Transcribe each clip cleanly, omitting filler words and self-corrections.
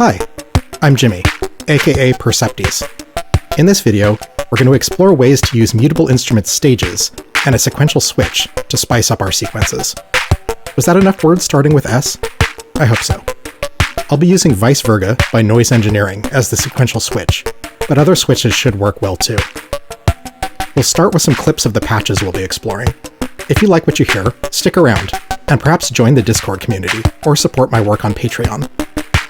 Hi, I'm Jimmy, aka Perceptes. In this video, we're going to explore ways to use Mutable Instruments Stages and a sequential switch to spice up our sequences. Was that enough words starting with S? I hope so. I'll be using Vice Verga by Noise Engineering as the sequential switch, but other switches should work well too. We'll start with some clips of the patches we'll be exploring. If you like what you hear, stick around, and perhaps join the Discord community, or support my work on Patreon.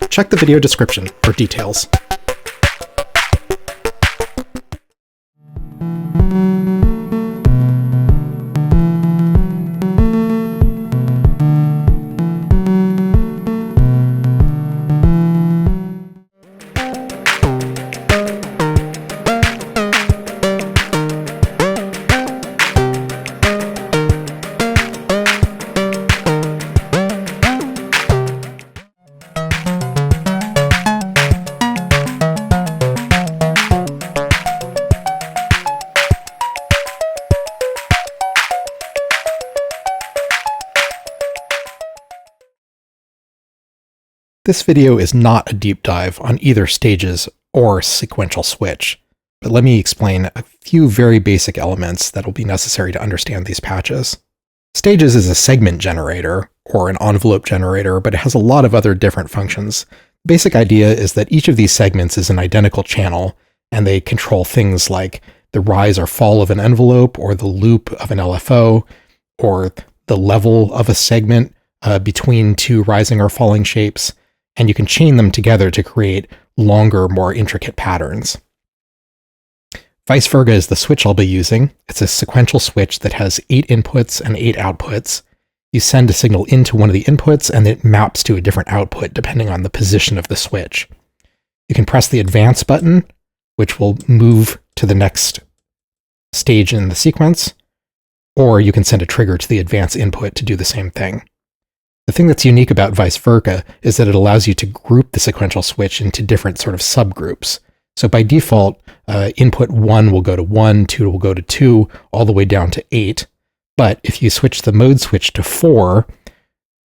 Check the video description for details. This video is not a deep dive on either stages or sequential switch, but let me explain a few very basic elements that will be necessary to understand these patches. Stages is a segment generator, or an envelope generator, but it has a lot of other different functions. The basic idea is that each of these segments is an identical channel, and they control things like the rise or fall of an envelope, or the loop of an LFO, or the level of a segment between two rising or falling shapes. And you can chain them together to create longer, more intricate patterns. Vice Verga is the switch I'll be using. It's a sequential switch that has 8 inputs and 8 outputs. You send a signal into one of the inputs, and it maps to a different output depending on the position of the switch. You can press the advance button, which will move to the next stage in the sequence, or you can send a trigger to the advance input to do the same thing. The thing that's unique about Vice Verga is that it allows you to group the sequential switch into different sort of subgroups. So by default, input 1 will go to 1, 2 will go to 2, all the way down to 8. But if you switch the mode switch to 4,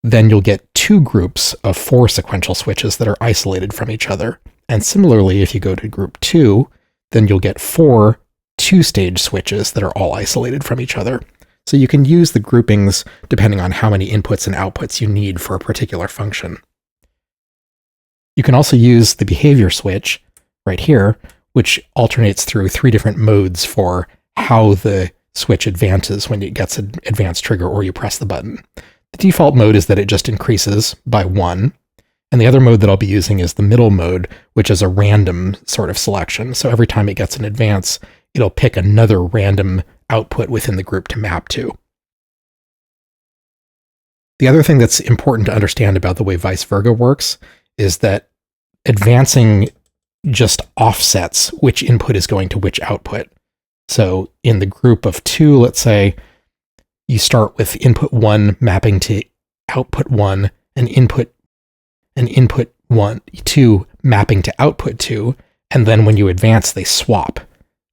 then you'll get 2 groups of 4 sequential switches that are isolated from each other. And similarly, if you go to group 2, then you'll get 4 2-stage switches that are all isolated from each other. So you can use the groupings depending on how many inputs and outputs you need for a particular function. You can also use the behavior switch right here, which alternates through 3 different modes for how the switch advances when it gets an advanced trigger or you press the button. The default mode is that it just increases by 1. And the other mode that I'll be using is the middle mode, which is a random sort of selection. So every time it gets an advance, it'll pick another random output within the group to map to. The other thing that's important to understand about the way Vice Verga works is that advancing just offsets which input is going to which output. So in the group of 2, let's say, you start with input 1 mapping to output 1, and input 2 mapping to output 2, and then when you advance, they swap,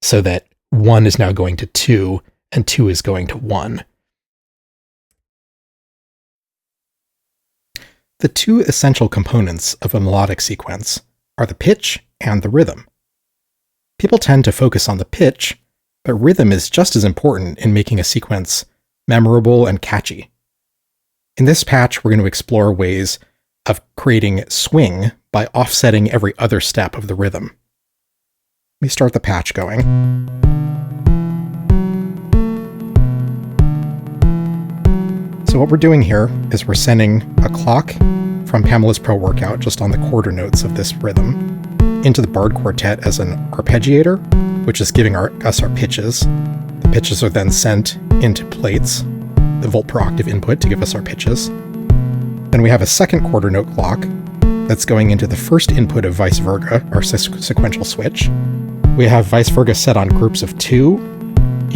so that 1 is now going to 2, and 2 is going to 1. The 2 essential components of a melodic sequence are the pitch and the rhythm. People tend to focus on the pitch, but rhythm is just as important in making a sequence memorable and catchy. In this patch, we're going to explore ways of creating swing by offsetting every other step of the rhythm. Let me start the patch going. So what we're doing here is we're sending a clock from Pamela's Pro Workout just on the quarter notes of this rhythm into the Bard Quartet as an arpeggiator, which is giving us our pitches. The pitches are then sent into plates, the volt per octave input to give us our pitches. Then we have a second quarter note clock that's going into the first input of Vice Verga, our sequential switch. We have Vice Verga set on groups of 2,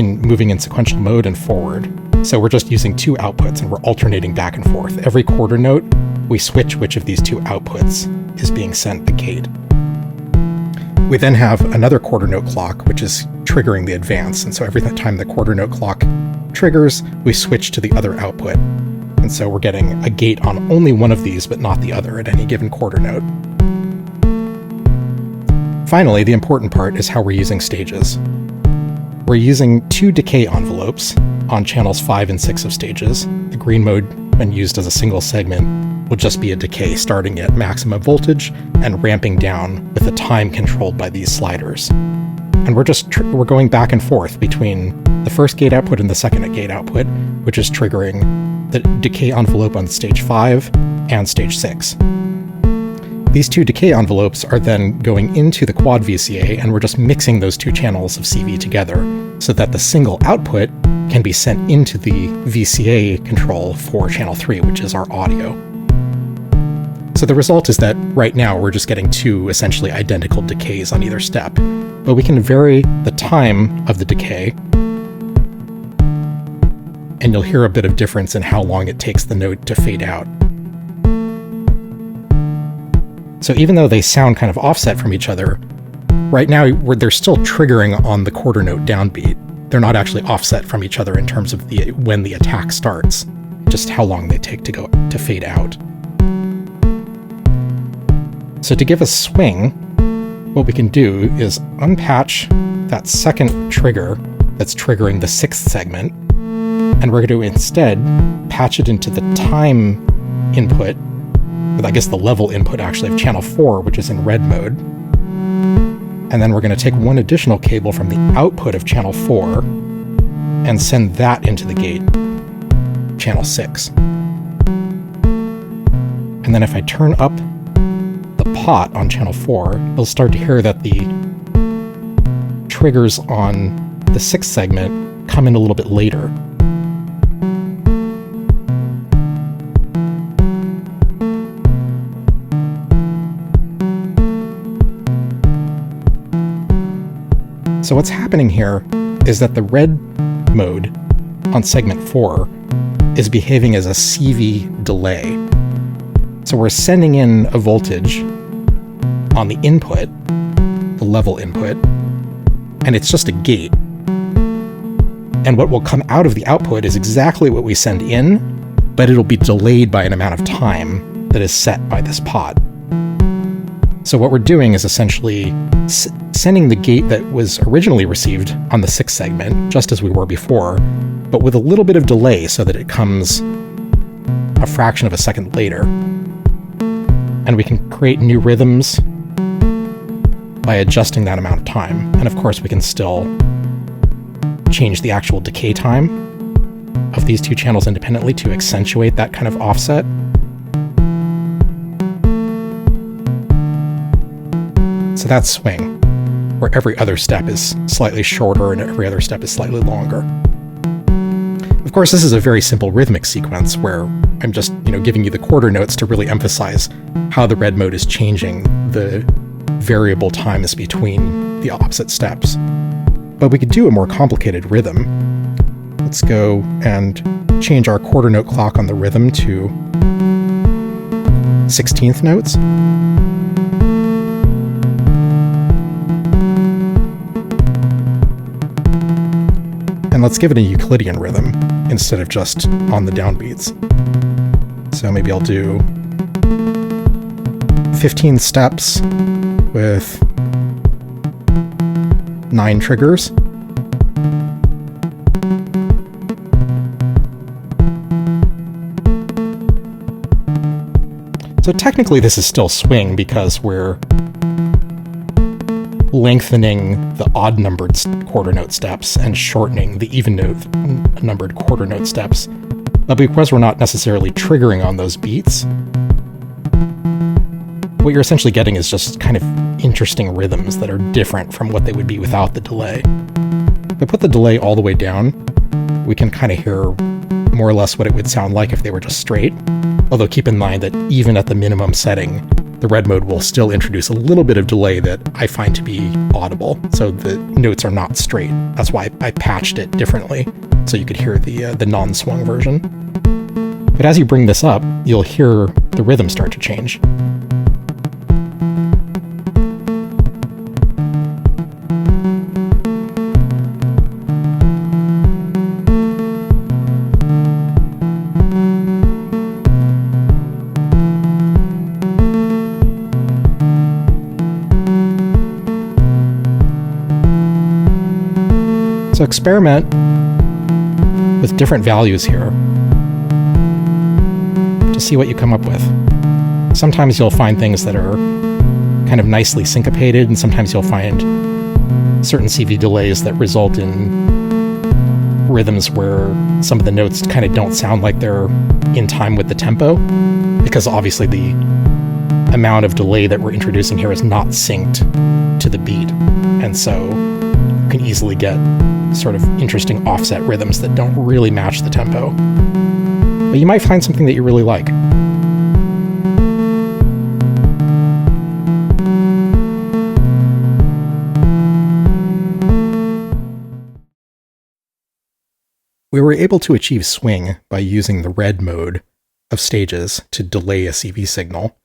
moving in sequential mode and forward. So we're just using 2 outputs and we're alternating back and forth. Every quarter note, we switch which of these 2 outputs is being sent the gate. We then have another quarter note clock, which is triggering the advance. And so every time the quarter note clock triggers, we switch to the other output. And so we're getting a gate on only one of these, but not the other at any given quarter note. Finally, the important part is how we're using stages. We're using 2 decay envelopes on channels 5 and 6 of stages. The green mode, when used as a single segment, will just be a decay starting at maximum voltage and ramping down with a time controlled by these sliders. And we're going back and forth between the first gate output and the second gate output, which is triggering the decay envelope on stage 5 and stage 6. These 2 decay envelopes are then going into the quad VCA, and we're just mixing those 2 channels of CV together so that the single output can be sent into the VCA control for channel 3, which is our audio. So the result is that right now we're just getting 2 essentially identical decays on either step, but we can vary the time of the decay, and you'll hear a bit of difference in how long it takes the note to fade out. So even though they sound kind of offset from each other, right now they're still triggering on the quarter note downbeat. They're not actually offset from each other in terms of when the attack starts, just how long they take to fade out. So to give a swing, what we can do is unpatch that second trigger that's triggering the 6th segment, and we're going to instead patch it into the time input, with I guess the level input actually of channel 4, which is in red mode. And then we're going to take one additional cable from the output of channel 4 and send that into the gate, channel 6. And then if I turn up the pot on channel 4, you'll start to hear that the triggers on the 6th segment come in a little bit later. So what's happening here is that the red mode on segment 4 is behaving as a CV delay. So we're sending in a voltage on the input, the level input, and it's just a gate. And what will come out of the output is exactly what we send in, but it'll be delayed by an amount of time that is set by this pot. So what we're doing is essentially sending the gate that was originally received on the 6th segment, just as we were before, but with a little bit of delay so that it comes a fraction of a second later. And we can create new rhythms by adjusting that amount of time. And of course, we can still change the actual decay time of these 2 channels independently to accentuate that kind of offset. So that's swing, where every other step is slightly shorter and every other step is slightly longer. Of course, this is a very simple rhythmic sequence where I'm just, giving you the quarter notes to really emphasize how the red mode is changing the variable times between the opposite steps. But we could do a more complicated rhythm. Let's go and change our quarter note clock on the rhythm to 16th notes. And let's give it a Euclidean rhythm instead of just on the downbeats. So maybe I'll do 15 steps with 9 triggers. So technically this is still swing because we're lengthening the odd-numbered quarter note steps and shortening the even-numbered quarter note steps. But because we're not necessarily triggering on those beats, what you're essentially getting is just kind of interesting rhythms that are different from what they would be without the delay. If I put the delay all the way down, we can kind of hear more or less what it would sound like if they were just straight. Although keep in mind that even at the minimum setting, the red mode will still introduce a little bit of delay that I find to be audible, so the notes are not straight. That's why I patched it differently, so you could hear the non-swung version. But as you bring this up, you'll hear the rhythm start to change. experiment with different values here to see what you come up with. Sometimes you'll find things that are kind of nicely syncopated, and sometimes you'll find certain CV delays that result in rhythms where some of the notes kind of don't sound like they're in time with the tempo, because obviously the amount of delay that we're introducing here is not synced to the beat, and so you can easily get sort of interesting offset rhythms that don't really match the tempo. But you might find something that you really like. We were able to achieve swing by using the red mode of stages to delay a CV signal,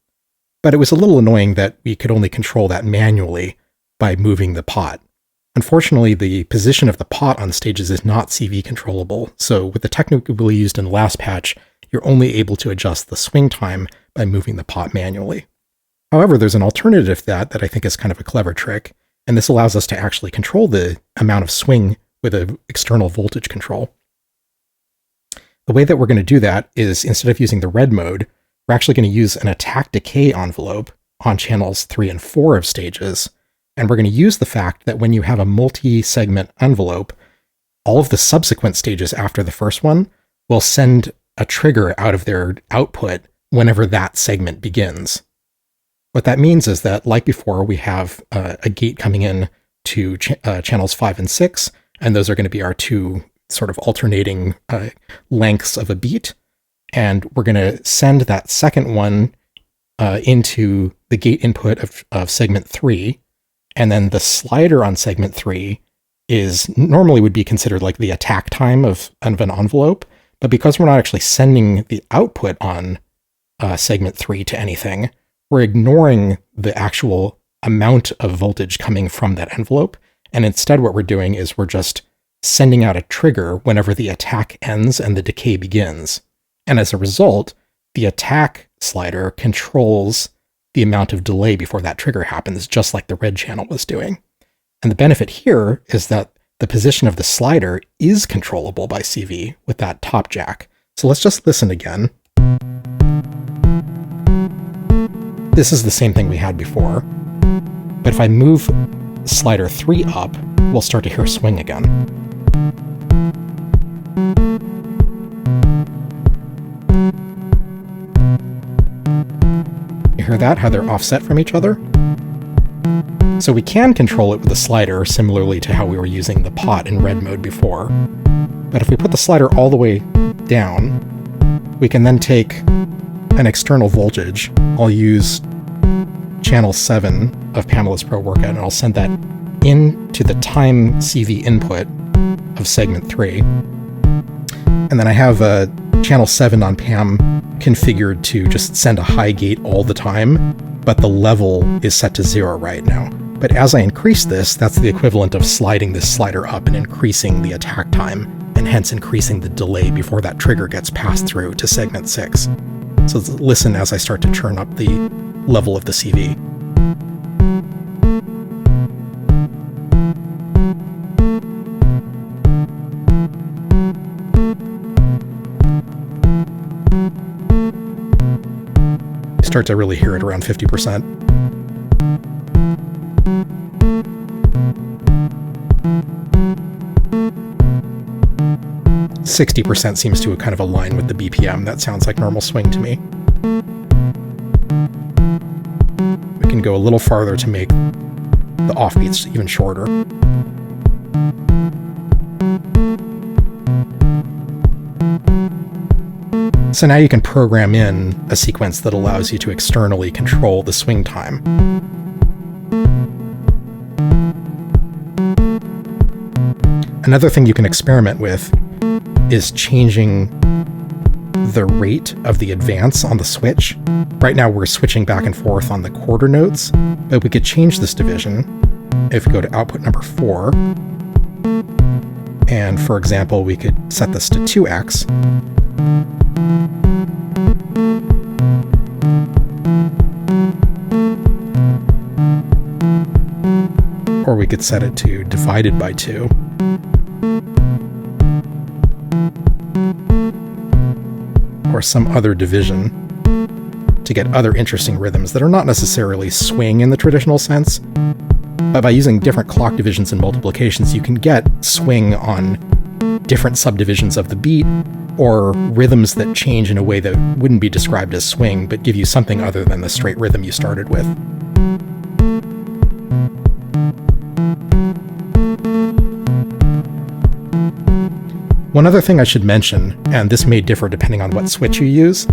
but it was a little annoying that we could only control that manually by moving the pot. Unfortunately, the position of the pot on stages is not CV controllable, so with the technique we used in the last patch, you're only able to adjust the swing time by moving the pot manually. However, there's an alternative to that I think is kind of a clever trick, and this allows us to actually control the amount of swing with an external voltage control. The way that we're going to do that is, instead of using the red mode, we're actually going to use an attack decay envelope on channels 3 and 4 of stages, and we're going to use the fact that when you have a multi-segment envelope, all of the subsequent stages after the first one will send a trigger out of their output whenever that segment begins. What that means is that, like before, we have a gate coming in to channels 5 and 6, and those are going to be our two sort of alternating lengths of a beat, and we're going to send that second one into the gate input of segment 3, and then the slider on segment 3 is normally would be considered like the attack time of an envelope, but because we're not actually sending the output on segment 3 to anything, we're ignoring the actual amount of voltage coming from that envelope, and instead what we're doing is we're just sending out a trigger whenever the attack ends and the decay begins. And as a result, the attack slider controls the amount of delay before that trigger happens, just like the red channel was doing. And the benefit here is that the position of the slider is controllable by CV with that top jack. So let's just listen again. This is the same thing we had before, but if I move slider 3 up, we'll start to hear swing again. You hear that, how they're offset from each other? So we can control it with the slider, similarly to how we were using the pot in red mode before. But if we put the slider all the way down, we can then take an external voltage. I'll use channel 7 of Pamela's Pro Workout, and I'll send that into the time CV input of segment 3. And then I have channel 7 on Pam configured to just send a high gate all the time, but the level is set to 0 right now. But as I increase this, that's the equivalent of sliding this slider up and increasing the attack time, and hence increasing the delay before that trigger gets passed through to segment 6. So listen as I start to turn up the level of the CV. Start to really hear it around 50%. %60 seems to kind of align with the BPM. That sounds like normal swing to me. We can go a little farther to make the offbeats even shorter. So now you can program in a sequence that allows you to externally control the swing time. Another thing you can experiment with is changing the rate of the advance on the switch. Right now we're switching back and forth on the quarter notes, but we could change this division if we go to output number 4. And for example, we could set this to 2x. Or we could set it to divided by 2. some other division to get other interesting rhythms that are not necessarily swing in the traditional sense, but by using different clock divisions and multiplications, you can get swing on different subdivisions of the beat, or rhythms that change in a way that wouldn't be described as swing, but give you something other than the straight rhythm you started with. One other thing I should mention, and this may differ depending on what switch you use,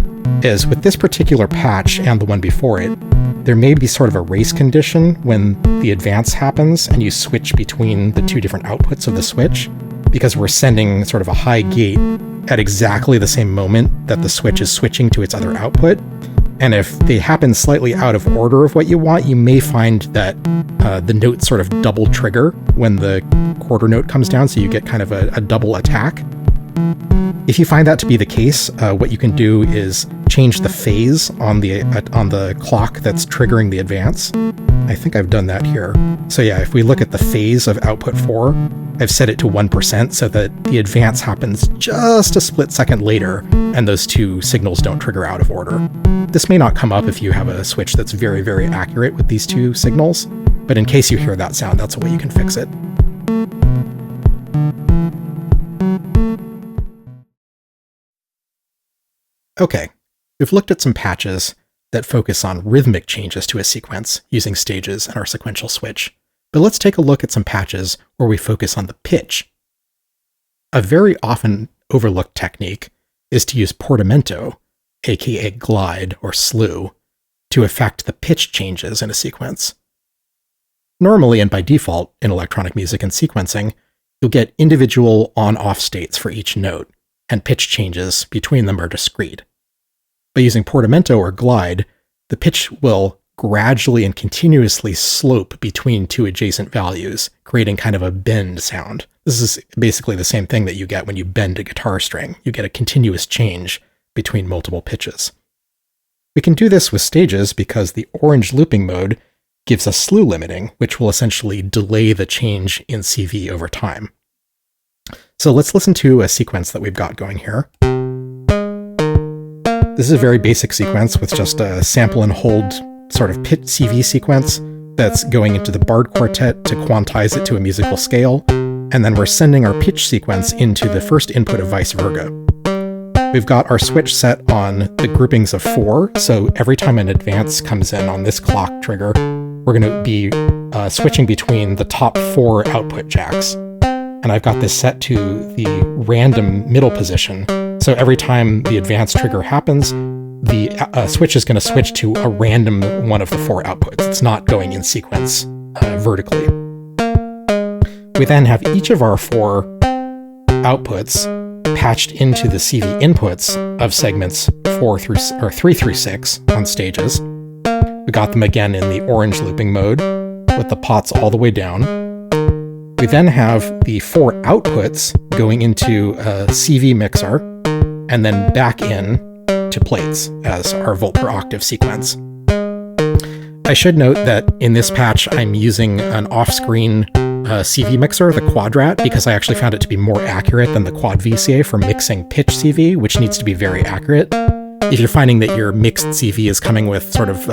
is with this particular patch and the one before it, there may be sort of a race condition when the advance happens and you switch between the two different outputs of the switch, because we're sending sort of a high gate at exactly the same moment that the switch is switching to its other output. And if they happen slightly out of order of what you want, you may find that the notes sort of double trigger when the quarter note comes down, so you get kind of a double attack. If you find that to be the case, what you can do is change the phase on the clock that's triggering the advance. I think I've done that here. So yeah, if we look at the phase of output 4, I've set it to 1% so that the advance happens just a split second later, and those two signals don't trigger out of order. This may not come up if you have a switch that's very, very accurate with these two signals, but in case you hear that sound, that's a way you can fix it. Okay, we've looked at some patches that focus on rhythmic changes to a sequence using stages and our sequential switch. But let's take a look at some patches where we focus on the pitch. A very often overlooked technique is to use portamento, aka glide or slew, to affect the pitch changes in a sequence. Normally, and by default, in electronic music and sequencing, you'll get individual on-off states for each note, and pitch changes between them are discrete. By using portamento or glide, the pitch will gradually and continuously slope between two adjacent values, creating kind of a bend sound. This is basically the same thing that you get when you bend a guitar string. You get a continuous change between multiple pitches. We can do this with stages because the orange looping mode gives us slew limiting, which will essentially delay the change in CV over time. So let's listen to a sequence that we've got going here. This is a very basic sequence with just a sample and hold sort of pitch CV sequence that's going into the barred quartet to quantize it to a musical scale, and then we're sending our pitch sequence into the first input of vice versa. We've got our switch set on the groupings of 4, so every time an advance comes in on this clock trigger, we're going to be switching between the top 4 output jacks. And I've got this set to the random middle position, so every time the advance trigger happens, the switch is going to switch to a random one of the 4 outputs. It's not going in sequence vertically. We then have each of our 4 outputs patched into the CV inputs of segments 3 through 6 on stages. We got them again in the orange looping mode with the pots all the way down. We then have the 4 outputs going into a CV mixer and then back in to plates as our volt per octave sequence. I should note that in this patch I'm using an off-screen CV mixer, the Quadrat, because I actually found it to be more accurate than the Quad VCA for mixing pitch CV, which needs to be very accurate. If you're finding that your mixed CV is coming with sort of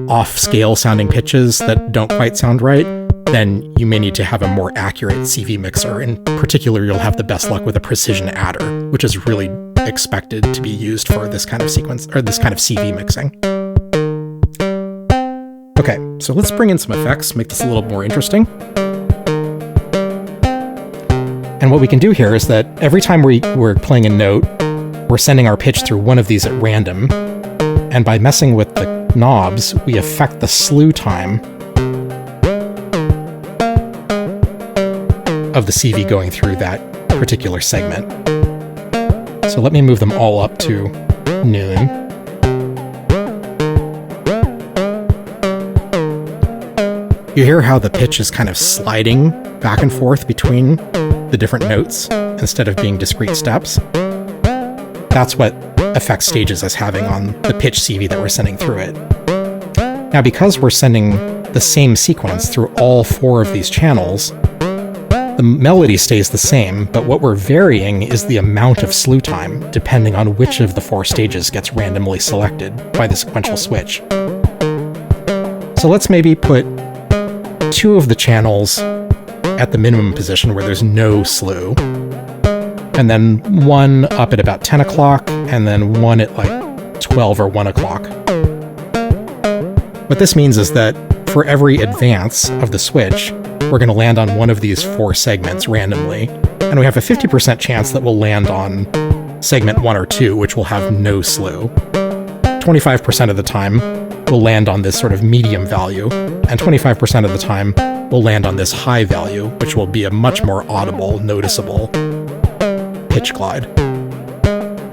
off-scale sounding pitches that don't quite sound right, then you may need to have a more accurate CV mixer. In particular, you'll have the best luck with a precision adder, which is really expected to be used for this kind of sequence, or this kind of CV mixing. Okay, so let's bring in some effects, make this a little more interesting. And what we can do here is that every time we're playing a note, we're sending our pitch through one of these at random, and by messing with the knobs, we affect the slew time of the CV going through that particular segment. So let me move them all up to noon. You hear how the pitch is kind of sliding back and forth between the different notes instead of being discrete steps. That's what effect stages is having on the pitch CV that we're sending through it. Now, because we're sending the same sequence through all 4 of these channels, The melody stays the same, but what we're varying is the amount of slew time, depending on which of the 4 stages gets randomly selected by the sequential switch. So let's maybe put 2 of the channels at the minimum position where there's no slew, and then 1 up at about 10 o'clock, and then 1 at like 12 or 1 o'clock. What this means is that for every advance of the switch, we're going to land on one of these 4 segments randomly, and we have a 50% chance that we'll land on segment 1 or 2, which will have no slew. 25% of the time, we'll land on this sort of medium value, and 25% of the time, we'll land on this high value, which will be a much more audible, noticeable pitch glide.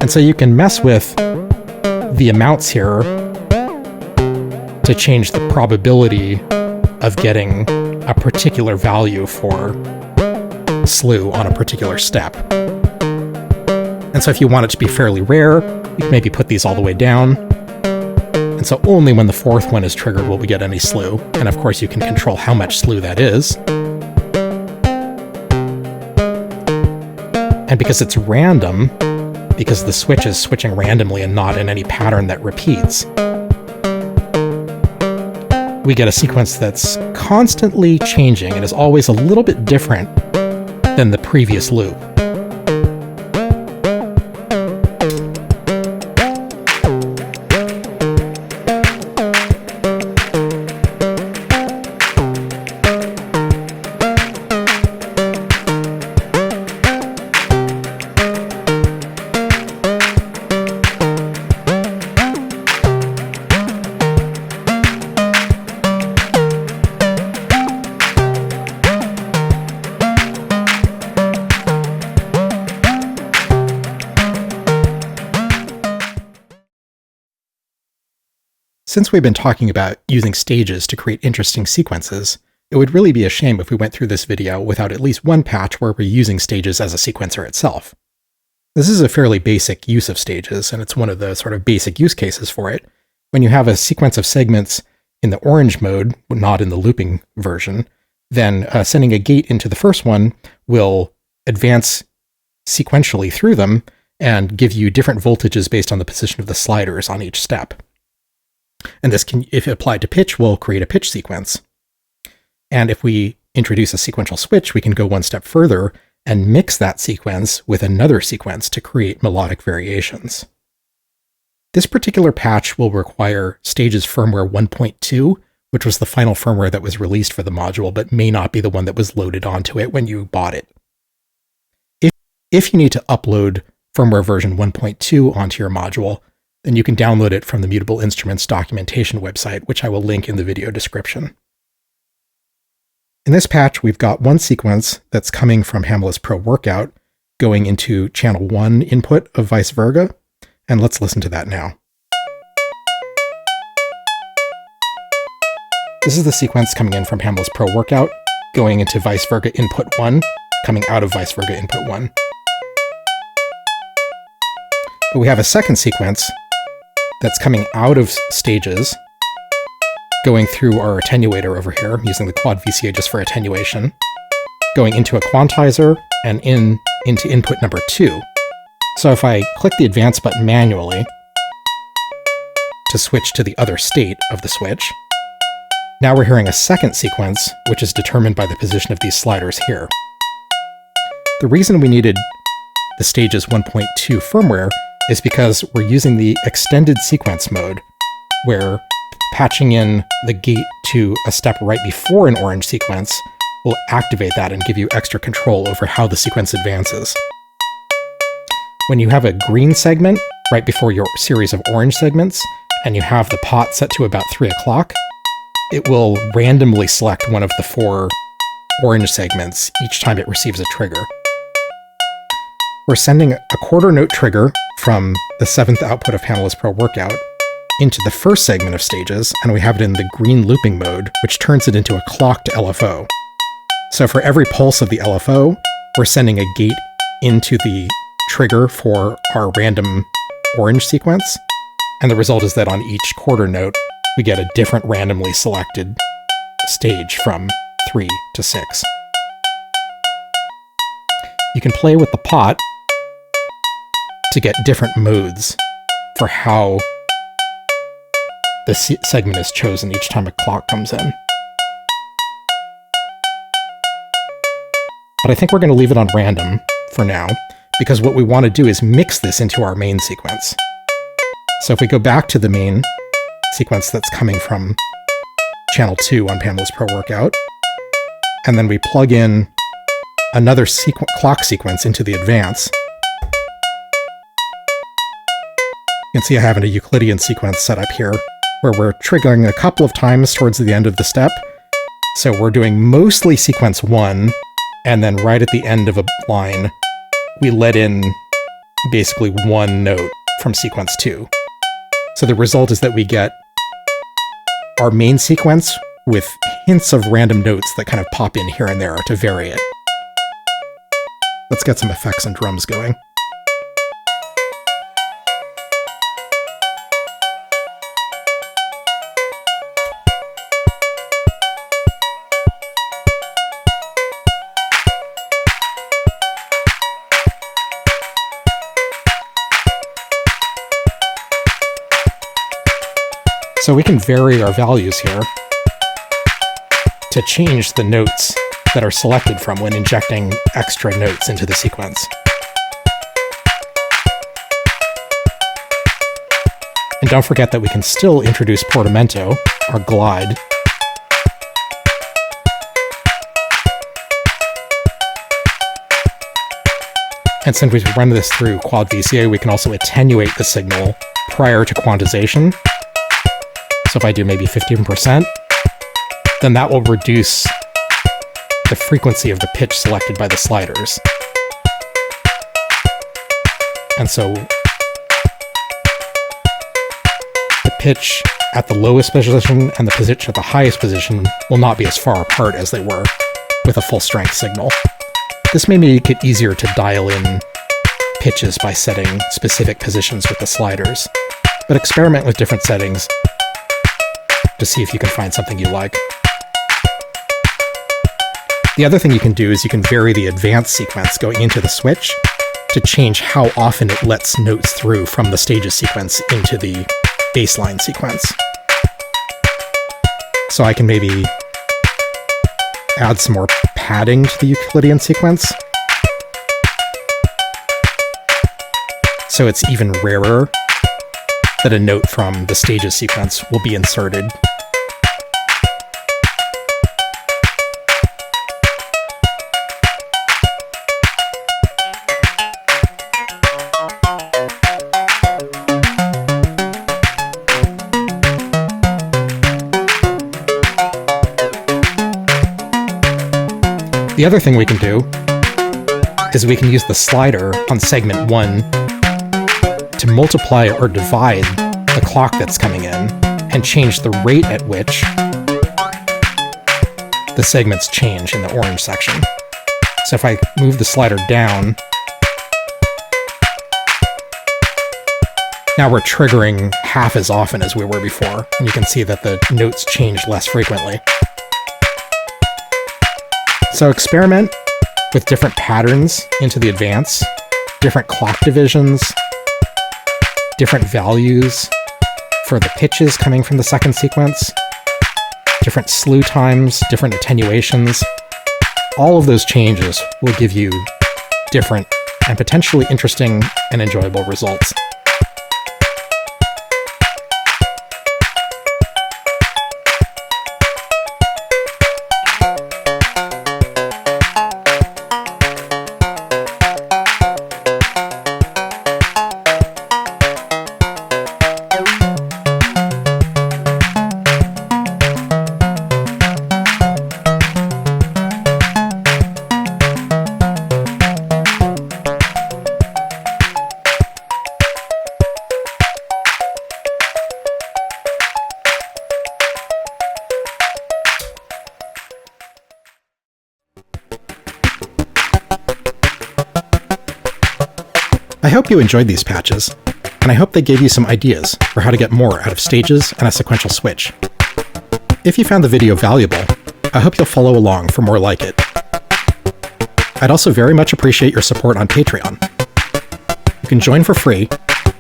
And so you can mess with the amounts here to change the probability of getting a particular value for slew on a particular step. And so if you want it to be fairly rare, you can maybe put these all the way down. And so only when the 4th one is triggered will we get any slew. And of course you can control how much slew that is. And because it's random, because the switch is switching randomly and not in any pattern that repeats, we get a sequence that's constantly changing and is always a little bit different than the previous loop. Since we've been talking about using stages to create interesting sequences, it would really be a shame if we went through this video without at least one patch where we're using stages as a sequencer itself. This is a fairly basic use of stages, and it's one of the sort of basic use cases for it. When you have a sequence of segments in the orange mode, not in the looping version, then sending a gate into the first one will advance sequentially through them and give you different voltages based on the position of the sliders on each step. And this can, if applied to pitch, will create a pitch sequence. And if we introduce a sequential switch, we can go one step further and mix that sequence with another sequence to create melodic variations. This particular patch will require Stages firmware 1.2, which was the final firmware that was released for the module, but may not be the one that was loaded onto it when you bought it. If you need to upload firmware version 1.2 onto your module, then you can download it from the Mutable Instruments documentation website, which I will link in the video description. In this patch, we've got one sequence that's coming from Hamela's Pro Workout going into channel 1 input of Vice Verga, and let's listen to that now. This is the sequence coming in from Hamela's Pro Workout, going into Vice Verga input 1, coming out of Vice Verga input 1. But we have a second sequence that's coming out of Stages, going through our attenuator over here, using the quad VCA just for attenuation, going into a quantizer and into input number 2. So if I click the advance button manually to switch to the other state of the switch, now we're hearing a second sequence, which is determined by the position of these sliders here. The reason we needed the Stages 1.2 firmware is because we're using the extended sequence mode, where patching in the gate to a step right before an orange sequence will activate that and give you extra control over how the sequence advances. When you have a green segment right before your series of orange segments, and you have the pot set to about 3 o'clock, it will randomly select one of the 4 orange segments each time it receives a trigger. We're sending a quarter note trigger from the 7th output of Hamela's Pro Workout into the first segment of Stages, and we have it in the green looping mode, which turns it into a clocked LFO. So for every pulse of the LFO, we're sending a gate into the trigger for our random orange sequence, and the result is that on each quarter note, we get a different randomly selected stage from 3 to 6. you can play with the pot to get different modes for how the segment is chosen each time a clock comes in. But I think we're going to leave it on random for now, because what we want to do is mix this into our main sequence. So if we go back to the main sequence that's coming from channel 2 on Pamela's Pro Workout, and then we plug in another clock sequence into the advance, you can see I have a Euclidean sequence set up here, where we're triggering a couple of times towards the end of the step. So we're doing mostly sequence 1, and then right at the end of a line, we let in basically one note from sequence 2. So the result is that we get our main sequence with hints of random notes that kind of pop in here and there to vary it. Let's get some effects and drums going. So we can vary our values here to change the notes that are selected from when injecting extra notes into the sequence. And don't forget that we can still introduce portamento, or glide. And since we run this through Quad VCA, we can also attenuate the signal prior to quantization. So if I do maybe 15%, then that will reduce the frequency of the pitch selected by the sliders. And so the pitch at the lowest position and the pitch at the highest position will not be as far apart as they were with a full strength signal. This may make it easier to dial in pitches by setting specific positions with the sliders, but experiment with different settings to see if you can find something you like. The other thing you can do is you can vary the advance sequence going into the switch to change how often it lets notes through from the stages sequence into the baseline sequence. So I can maybe add some more padding to the Euclidean sequence, so it's even rarer that a note from the stages sequence will be inserted. The other thing we can do is we can use the slider on segment 1 to multiply or divide the clock that's coming in and change the rate at which the segments change in the orange section. So if I move the slider down, now we're triggering half as often as we were before, and you can see that the notes change less frequently. So experiment with different patterns into the advance, different clock divisions, different values for the pitches coming from the second sequence, different slew times, different attenuations. All of those changes will give you different and potentially interesting and enjoyable results. I hope you enjoyed these patches, and I hope they gave you some ideas for how to get more out of stages and a sequential switch. If you found the video valuable, I hope you'll follow along for more like it. I'd also very much appreciate your support on Patreon. You can join for free,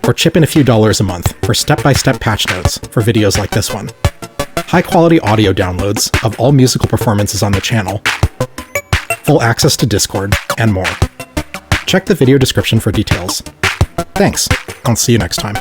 or chip in a few dollars a month for step-by-step patch notes for videos like this one, high-quality audio downloads of all musical performances on the channel, full access to Discord, and more. Check the video description for details. Thanks. I'll see you next time.